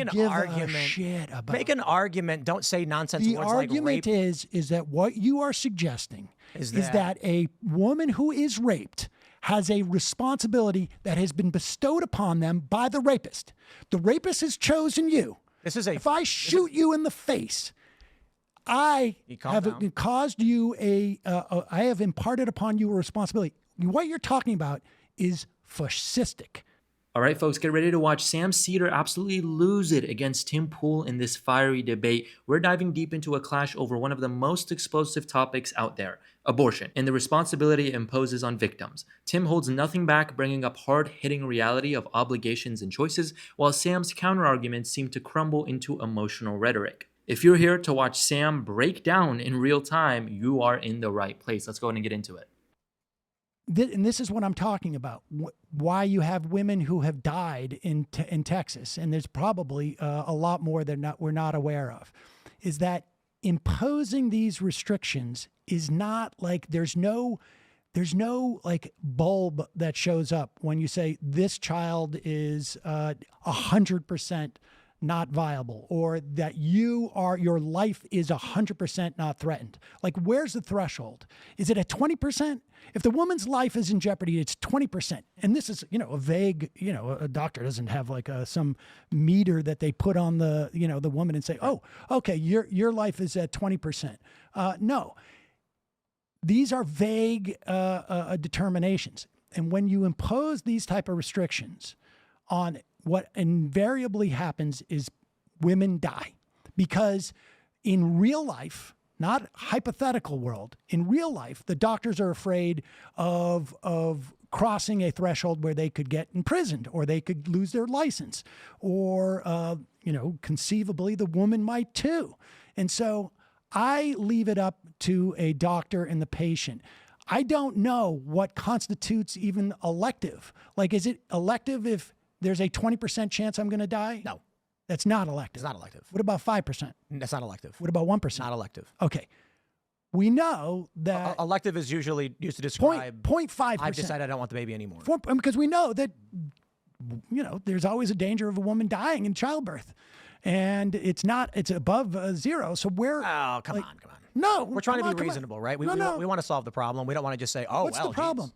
an give argument. a shit about. Make an argument. Don't say nonsense The words like argument rape. is that what you are suggesting is that a woman who is raped has a responsibility that has been bestowed upon them by the rapist. The rapist has chosen you. If I shoot you in the face, I have caused you I have imparted upon you a responsibility. What you're talking about is fascistic. All right, folks, get ready to watch Sam Seder absolutely lose it against Tim Pool in this fiery debate. We're diving deep into a clash over one of the most explosive topics out there, abortion, and the responsibility it imposes on victims. Tim holds nothing back, bringing up hard-hitting reality of obligations and choices, while Sam's counterarguments seem to crumble into emotional rhetoric. If you're here to watch Sam break down in real time, you are in the right place. Let's go ahead and get into it. And this is what I'm talking about. Why you have women who have died in Texas, and there's probably a lot more that we're not aware of, is that imposing these restrictions is not like there's no like bulb that shows up when you say this child is 100% not viable, or that your life is 100% not threatened. Like, where's the threshold? Is it at 20%? If the woman's life is in jeopardy, it's 20%. And this is, a vague, a doctor doesn't have like some meter that they put on the, the woman and say, oh, okay, your life is at 20%. No, these are vague determinations. And when you impose these type of restrictions on, what invariably happens is women die, because in real life, not hypothetical world, in real life, the doctors are afraid of crossing a threshold where they could get imprisoned, or they could lose their license, or, conceivably the woman might too. And so I leave it up to a doctor and the patient. I don't know what constitutes even elective. Like, is it elective if there's a 20% chance I'm going to die? No. That's not elective. It's not elective. What about 5%? That's not elective. What about 1%? Not elective. Okay. We know that elective is usually used to describe 0.5%. I've decided I don't want the baby anymore. Because we know that, there's always a danger of a woman dying in childbirth. And it's above zero. So we're... Oh, come on. No. We're trying to be reasonable, right? We want to solve the problem. We don't want to just say, what's the problem? Geez.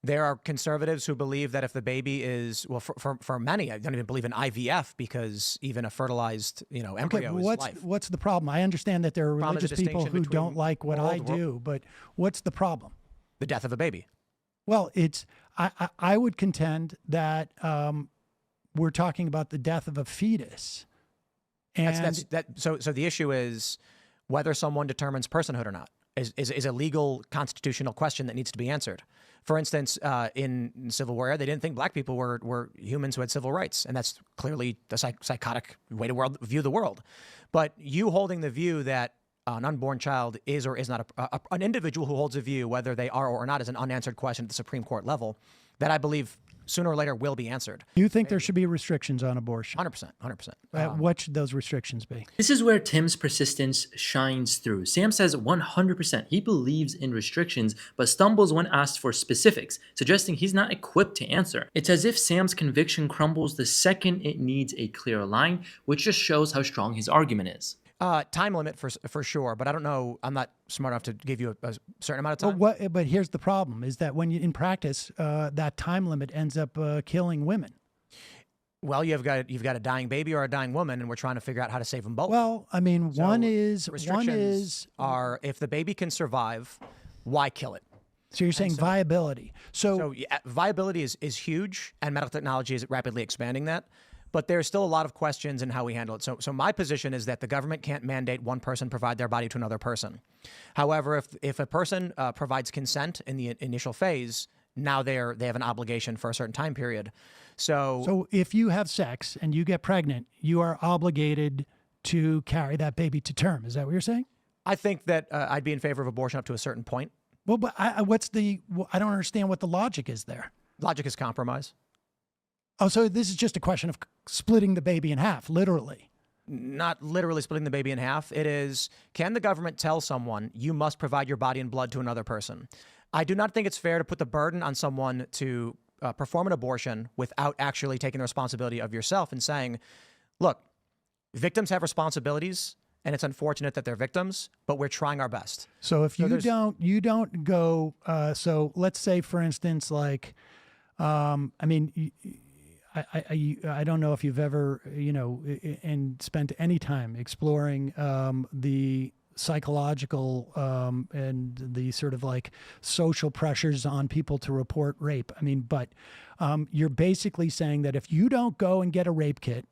There are conservatives who believe that if the baby is, well, for many, I don't even believe in IVF, because even a fertilized, embryo is life. What's the problem? I understand that there are religious people who don't like what I do, but what's the problem? The death of a baby. Well, I would contend that we're talking about the death of a fetus. And so the issue is whether someone determines personhood or not is a legal constitutional question that needs to be answered. For instance, in Civil War, they didn't think black people were humans who had civil rights, and that's clearly the psychotic way to view the world. But you holding the view that an unborn child is or is not an individual who holds a view, whether they are or not, is an unanswered question at the Supreme Court level that I believe sooner or later will be answered. You think there should be restrictions on abortion? 100%. What should those restrictions be? This is where Tim's persistence shines through. Sam says 100% he believes in restrictions, but stumbles when asked for specifics, suggesting he's not equipped to answer. It's as if Sam's conviction crumbles the second it needs a clear line, which just shows how strong his argument is. Time limit for sure, but I don't know. I'm not smart enough to give you a certain amount of time. But here's the problem: is that when in practice, that time limit ends up killing women. Well, you've got a dying baby or a dying woman, and we're trying to figure out how to save them both. Well, I mean, one is if the baby can survive, why kill it? So you're saying viability. So viability is huge, and medical technology is rapidly expanding that. But there's still a lot of questions in how we handle it. So my position is that the government can't mandate one person provide their body to another person. However, if a person provides consent in the initial phase, now they have an obligation for a certain time period. So if you have sex and you get pregnant, you are obligated to carry that baby to term. Is that what you're saying? I think that I'd be in favor of abortion up to a certain point. Well, but I don't understand what the logic is there. Logic is compromise. Oh, so this is just a question of splitting the baby in half, literally. Not literally splitting the baby in half. It is, can the government tell someone you must provide your body and blood to another person? I do not think it's fair to put the burden on someone to perform an abortion without actually taking the responsibility of yourself and saying, Look, victims have responsibilities, and it's unfortunate that they're victims, but we're trying our best. So if you don't go, so let's say, for instance, like, I mean, I don't know if you've ever, and spent any time exploring the psychological and the sort of like social pressures on people to report rape. I mean, but you're basically saying that if you don't go and get a rape kit,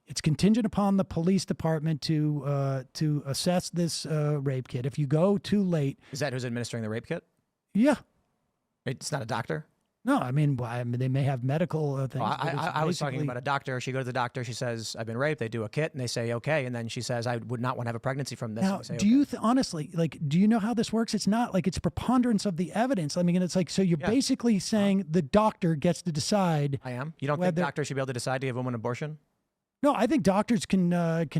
it's contingent upon the police department to assess this rape kit. If you go too late, Is that who's administering the rape kit? yeah. It's not a doctor? No, I mean, they may have medical things. Well, but it's I was talking basically- about a doctor. She goes to the doctor. She says, I've been raped. They do a kit, and they say, okay. And then she says, I would not want to have a pregnancy from this. Now, And we say, do you honestly, like, do you know how this works? It's not like it's preponderance of the evidence. I mean, it's like, so you're basically saying the doctor gets to decide. I am. You don't think doctors should be able to decide to give a woman an abortion? No, I think doctors can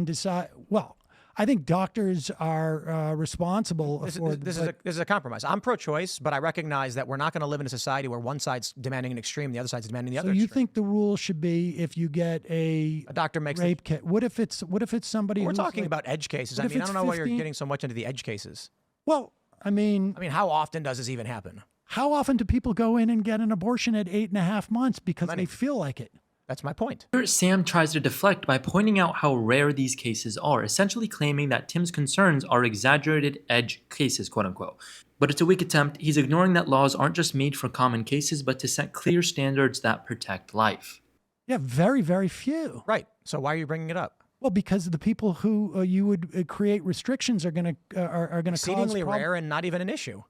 decide. Well, I think doctors are responsible for. This is a compromise. I'm pro-choice, but I recognize that we're not going to live in a society where one side's demanding an extreme, the other side's demanding the other. So you extreme. think the rule should be if you get a doctor makes rape kit? What if it's somebody? We're who's talking like, about edge cases. I what if mean, I it's don't know why you're 15? getting so much into the edge cases. Well, I mean, how often does this even happen? how often do people go in and get an abortion at 8.5 months because they feel like it? That's my point. Here, Sam tries to deflect by pointing out how rare these cases are, essentially claiming that Tim's concerns are exaggerated edge cases, quote unquote. But it's a weak attempt. He's ignoring that laws aren't just made for common cases, but to set clear standards that protect life. Yeah, very, very few. Right. So why are you bringing it up? Well, because the people who you would create restrictions are going to cause Exceedingly rare and not even an issue.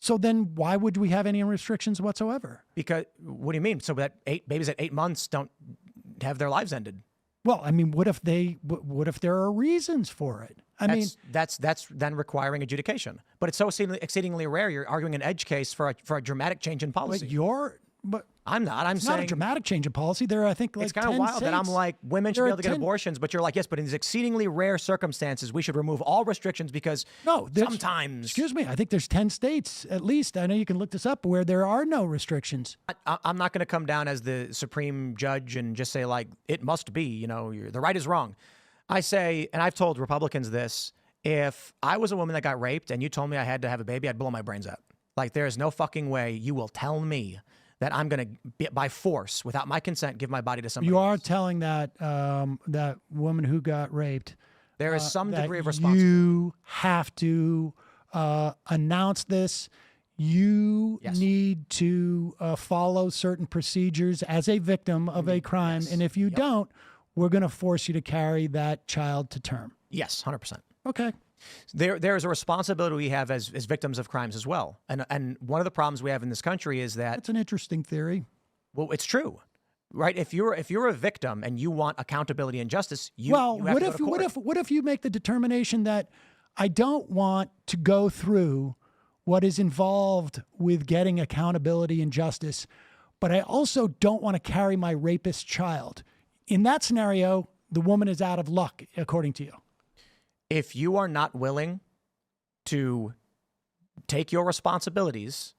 So then why would we have any restrictions whatsoever? Because, what do you mean? So that babies at 8 months don't have their lives ended? Well, I mean, what if there are reasons for it? That's then requiring adjudication. But it's so exceedingly rare. You're arguing an edge case for a dramatic change in policy. But I'm not. I'm it's saying not a dramatic change in policy. There are, I think, like it's kind of wild that I'm like, women should be able to get abortions, but you're like, yes, but in these exceedingly rare circumstances, we should remove all restrictions because sometimes. Excuse me, I think there's 10 states at least. I know you can look this up where there are no restrictions. I'm not going to come down as the supreme judge and just say like it must be. The right is wrong. I say, and I've told Republicans this: if I was a woman that got raped and you told me I had to have a baby, I'd blow my brains out. Like there is no fucking way you will tell me that I'm going to, by force, without my consent, give my body to somebody You are else. telling that that woman who got raped. There is some that degree of responsibility. You have to announce this. You need to follow certain procedures as a victim of a crime. And if you don't, we're going to force you to carry that child to term. Yes, 100%. Okay. There's a responsibility we have as victims of crimes as well. And one of the problems we have in this country is that That's an interesting theory. well, it's true, right? If you're a victim and you want accountability and justice, you have what to go to court. what if you make the determination that I don't want to go through what is involved with getting accountability and justice, but I also don't want to carry my rapist child. In that scenario, the woman is out of luck, according to you. If you are not willing to take your responsibilities,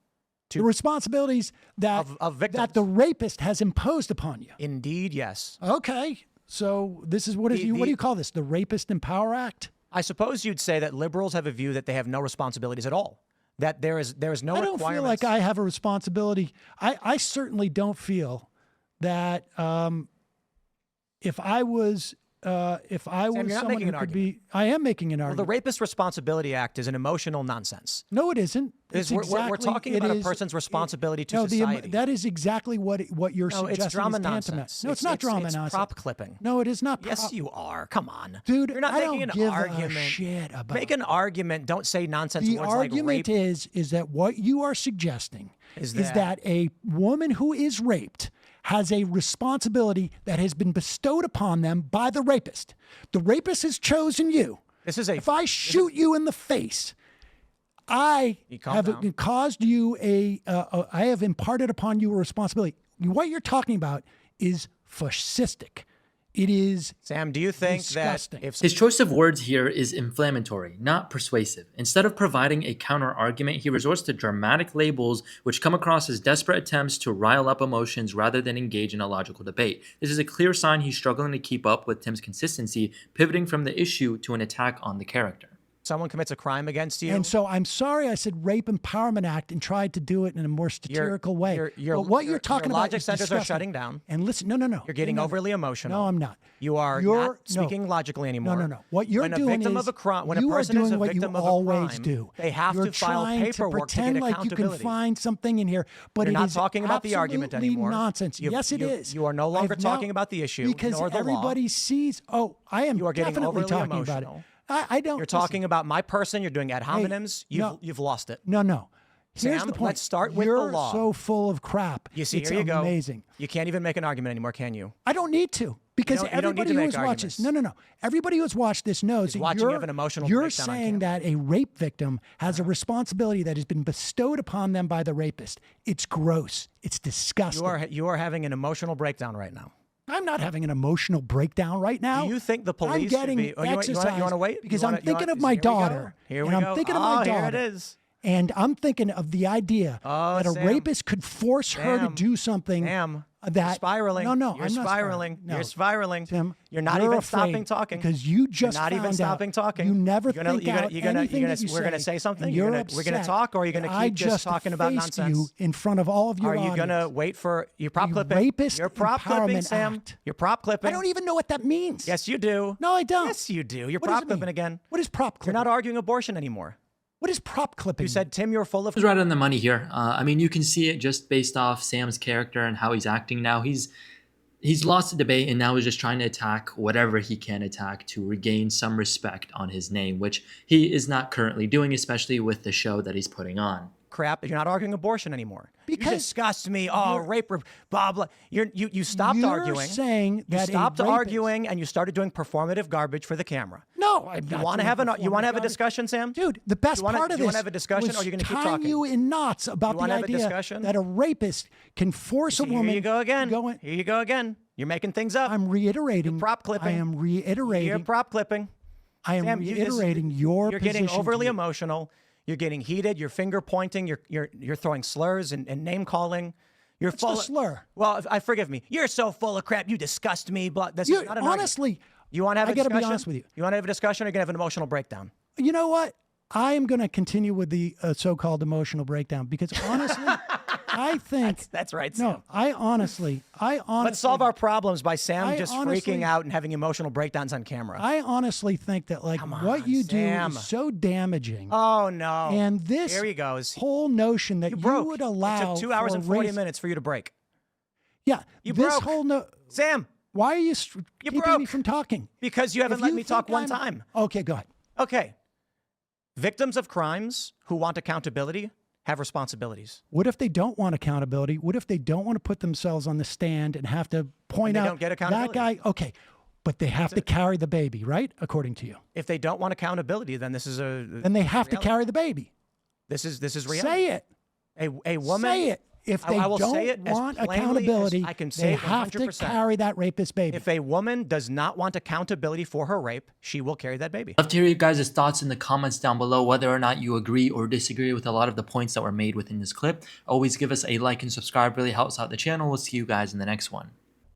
The responsibilities that of victims. that the rapist has imposed upon you. Indeed, yes. Okay, so this is what do you call this? The Rapist in Power Act? I suppose you'd say that liberals have a view that they have no responsibilities at all. That there is no I don't feel requirements. like I have a responsibility. I certainly don't feel that if I was you're not someone making who an could be, I am making an Well, the argument. Rapist Responsibility Act is an emotional nonsense. No, it isn't. It's We're exactly, talking about a person's responsibility to society. that is exactly what you're No, suggesting it's drama is tantamount. nonsense. No, it's not drama it's nonsense. prop clipping. No, it is not. Yes, you are. Come on, Dude, You're not I making don't an give argument. a shit about Make an argument. Don't say nonsense The words argument like rape. is that what you are suggesting Is is that a woman who is raped has a responsibility that has been bestowed upon them by the rapist. The rapist has chosen you. If I shoot you in the face, I have caused you I have imparted upon you a responsibility. What you're talking about is fascistic. It is Sam, do you think disgusting. that if His choice of words here is inflammatory, not persuasive. Instead of providing a counter argument, he resorts to dramatic labels which come across as desperate attempts to rile up emotions rather than engage in a logical debate. This is a clear sign he's struggling to keep up with Tim's consistency, pivoting from the issue to an attack on the character. someone commits a crime against you, And so I'm sorry I said Rape Empowerment Act and tried to do it in a more satirical way. But what you're talking your about logic is centers are disgusting. shutting down. And listen, no. You're getting No. overly emotional. No, I'm not. You are You're- not speaking logically anymore. No. What you're when doing a victim is of a crime, when a you person are is doing a what you victim of a always crime, do. they have You're to file trying paperwork to pretend get like you can accountability. find something in here, but You're it not is talking about the argument absolutely anymore. nonsense. Yes, it you- is. you are no longer I've now- talking about the issue because nor the law. everybody sees. Oh, I am You are getting definitely overly talking about it. emotional. I don't. You're talking about my person. You're doing ad hominems. no. You've lost it. No. Here's Sam, the point. let's start with the You're law. so full of crap. You see, it's here you go. amazing. You can't even make an argument anymore, can you? I don't need to because You don't need everybody to who make has watched this, arguments. no. Everybody who's watched this knows that watching you have an emotional you're breakdown on saying that a rape victim has a responsibility that has been bestowed upon them by the rapist. It's gross. It's disgusting. You are having an emotional breakdown right now. I'm not having an emotional breakdown right now. Do you think the police I'm should getting be? Oh, you want to wait? because You wanna- I'm thinking you of want- my here we go. daughter. Here we and go. I'm thinking of Oh, my daughter. here it is. And I'm thinking of the idea that a Sam. rapist could force her to Sam. do something Sam, that you're spiraling. No, You're I'm not spiraling. No. You're spiraling. Tim, you're not you're even afraid stopping talking because you just You're not even found stopping out talking. You never You're gonna- think you're gonna- out you're gonna- anything you're gonna- that you we're gonna say, say something? and You're you're gonna- we're gonna upset talk, or are you gonna that I keep just talking about faced nonsense? you in front of all of your Are you gonna audience. wait for your prop The clipping? Rapist You're prop clipping, Empowerment Sam. Act. You're prop clipping. I don't even know what that means. Yes, you do. No, I don't. Yes, you do. You're What does prop it mean? clipping again. What is prop You're clipping? not arguing abortion anymore. What is prop clipping? You said, Tim, you're full of. He was right on the money here. I mean, you can see it just based off Sam's character and how he's acting now. He's lost the debate and now he's just trying to attack whatever he can attack to regain some respect on his name, which he is not currently doing, especially with the show that he's putting on. crap. You're not arguing abortion anymore. Because you disgust me. Oh, rape, blah blah. You stopped You're arguing. saying You that a stopped rapist- arguing and you started doing performative garbage for the camera. No, I'm You not want to doing have you want to have a performative discussion, Sam? Dude, the best You wanna- part of do you this wanna have a discussion, was or are you gonna keep tying talking? you in knots about You the wanna have a idea discussion? that a rapist can force a Here woman. you go again. Go in- Here you go again. You're making things up. I'm reiterating. You're prop clipping. I am reiterating. You're prop clipping. I am Sam, reiterating your You're position. getting overly to you. emotional. You're getting heated. You're finger pointing. You're throwing slurs and name calling. You're What's full the slur? Well, I forgive me. You're so full of crap. You disgust me. Blah. This You is not an argument. honestly. You want to have I a gotta discussion? be honest with you. You want to have a discussion, or you're gonna have an emotional breakdown? You know what? I am going to continue with the so-called emotional breakdown because honestly, I think That's right, Sam. no. I honestly. Let's solve our problems by Sam I just honestly- freaking out and having emotional breakdowns on camera. I honestly think that like Come what on, you Sam. do is so damaging. Oh no! And this here he goes. whole notion that you, Broke. would allow It took 2 hours for and 40 race- minutes for you to break. Yeah, You this broke. whole Sam, why are you You keeping me broke. from talking? because you haven't If let you me talk think one I'm- time. Okay, go ahead. Okay. Victims of crimes who want accountability have responsibilities. What if they don't want accountability? What if they don't want to put themselves on the stand and have to point they out don't get that accountability. guy? Okay, but they have to carry the baby, right? According to you, If they don't want accountability, then this is a then they have to reality. carry the baby. This is reality. Say it. A woman. Say it. If they I will don't say it as want plainly as accountability, I can say they it have to 100%. carry that rapist baby. If a woman does not want accountability for her rape, she will carry that baby. Love to hear you guys' thoughts in the comments down below, whether or not you agree or disagree with a lot of the points that were made within this clip. Always give us a like and subscribe, really helps out the channel. We'll see you guys in the next one.